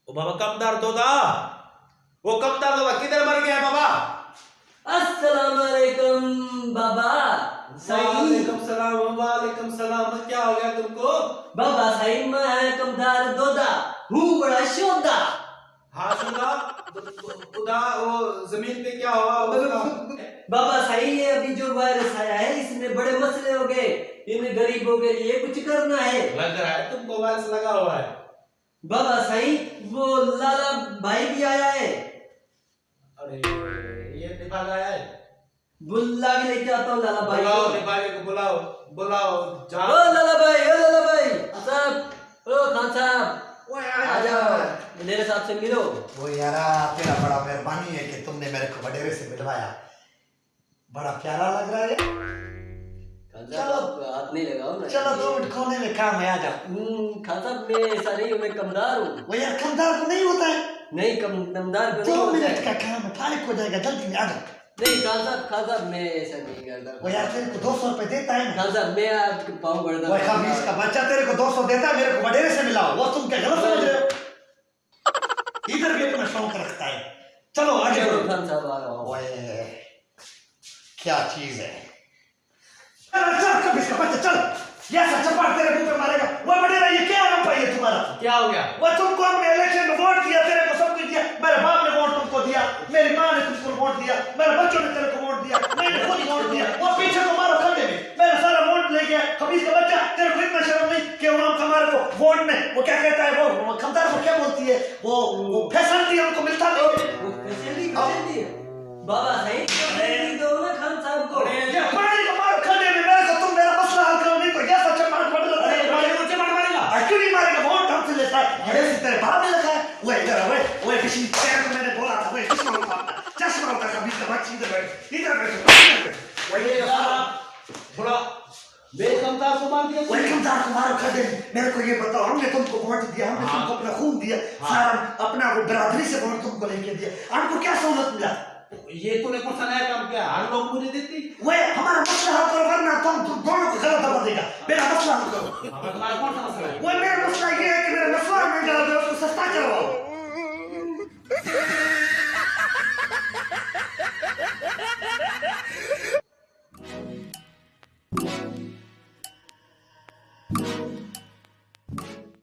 ओ बाबा कम दर्द होता, वो कम दर्द होता, किधर मर गया बाबा? अस्सलाम वालेकुम बाबा। वालेकुम सलाम, वालेकुम सलाम। क्या हो गया तुमको? बाबा सही मैं कम दर्द दोदा हूँ बड़ा शोदा। हाँ सुना, खुदा वो जमीन पे क्या हुआ उसका? बाबा सही है, अभी जो वायरस आया है इसमें बड़े मसले हो गए, इन गरीबों के लिए कुछ करना है। लग रहा है तुमको वायरस लगा हुआ है। बाबा सही वो लाला भाई भी आया है। अरे ये निभाग आया है। बुल्ला भी लेके आता हूँ लाला भाई बुलाओ को। निभागे को, बुलाओ बुलाओ। ओ लाला भाई, ओ लाला भाई साहब, ओ खान साहब आ जाओ, मेरे साथ से मिलो। वो यारा तेरा बड़ा मेहरबानी है कि तुमने मेरे को वडेरे से मिलवाया, बड़ा प्यारा लग रहा है। चलो हाथ नहीं लगाओ ना। चलो 2 मिनट कोने में काम है, आ जाओ। खान साहब मैं ऐसा नहीं हूँ, मैं कमदार हूँ। वो यार कमदार को नहीं होता है, नहीं कमदार को 2 नहीं होता मिनट है। का काम है, फारिग हो जाएगा, जल्दी में आ जाओ। नहीं खान साहब मैं ऐसा नहीं करता। वो यार तेरे को 200 रुपए देता है ना। खान साहब मैं आपके पाँव पड़ता वो खमीस का बच्चा तेरे को 200 देता है, मेरे को वडेरे से मिलाओ, वो तुम क्या गलत समझ रहे हो? इधर भी अपना शौक रखता है। चलो आगे बढ़ो। खान साहब आ रहा हूँ। ओए क्या चीज है? चल खमीस का बच्चा चल, ये ऐसा चपाट तेरे मुंह पे मारेगा। वो वडेरा ये क्या रंपा ये तुम्हारा? क्या हो गया? वो तुमको हमने इलेक्शन में वोट दिया, तेरे को सब कुछ दिया, मेरे बाप ने वोट तुमको दिया, मेरी माँ ने तुमको वोट दिया, मेरे बच्चों ने तेरे को वोट दिया, मैंने खुद वोट दिया। वो पीछे को मारो खड्डे में, मेरा सारा वोट ले गया। खबीज का बच्चा, तेरे को इतना शर्म नहीं कि वो हम हमारे को वोट में वो क्या कहता है, वो खमदार को क्या बोलती है, वो फैसिलिटी हमको मिलता नहीं। फैसिलिटी बाबा सही फैसिलिटी दो ना खान साहब को। ये पढ़ाई को मारो खड्डे में, मेरे को तुम मेरा मसला हल करो, नहीं तो ये सच्चा मार पड़ जाता है। क्यों नहीं मारेगा? वोट हमसे लेता है, बड़े से तेरे बाप ने लिखा है। वो इधर वो किसी तेरे को मैंने बोला था, वो चश्मा उतारना, चश्मा उतार का बीच का बच्ची इधर बैठ, इधर बैठ। वही थोड़ा बेकमदार को मार दिया। वही कमदार को मारो खड्डे में। मेरे को ये बताओ, हमने तुमको वोट दिया, हमने तुमको अपना खून दिया, सारा अपना वो बिरादरी से वोट तुमको लेके दिया, हमको क्या सहूलत मिला? ये तूने कौन सा नया काम किया? हर लोग मुझे देती। वो हमारा मसला हल करो, वरना तुम दोनों को गलत दबा देगा। मेरा मसला हल करो। तुम्हारा कौन सा मसला है? वो मेरा मसला ये है कि मेरा मसला नहीं डाल दो, उसको सस्ता चलवाओ।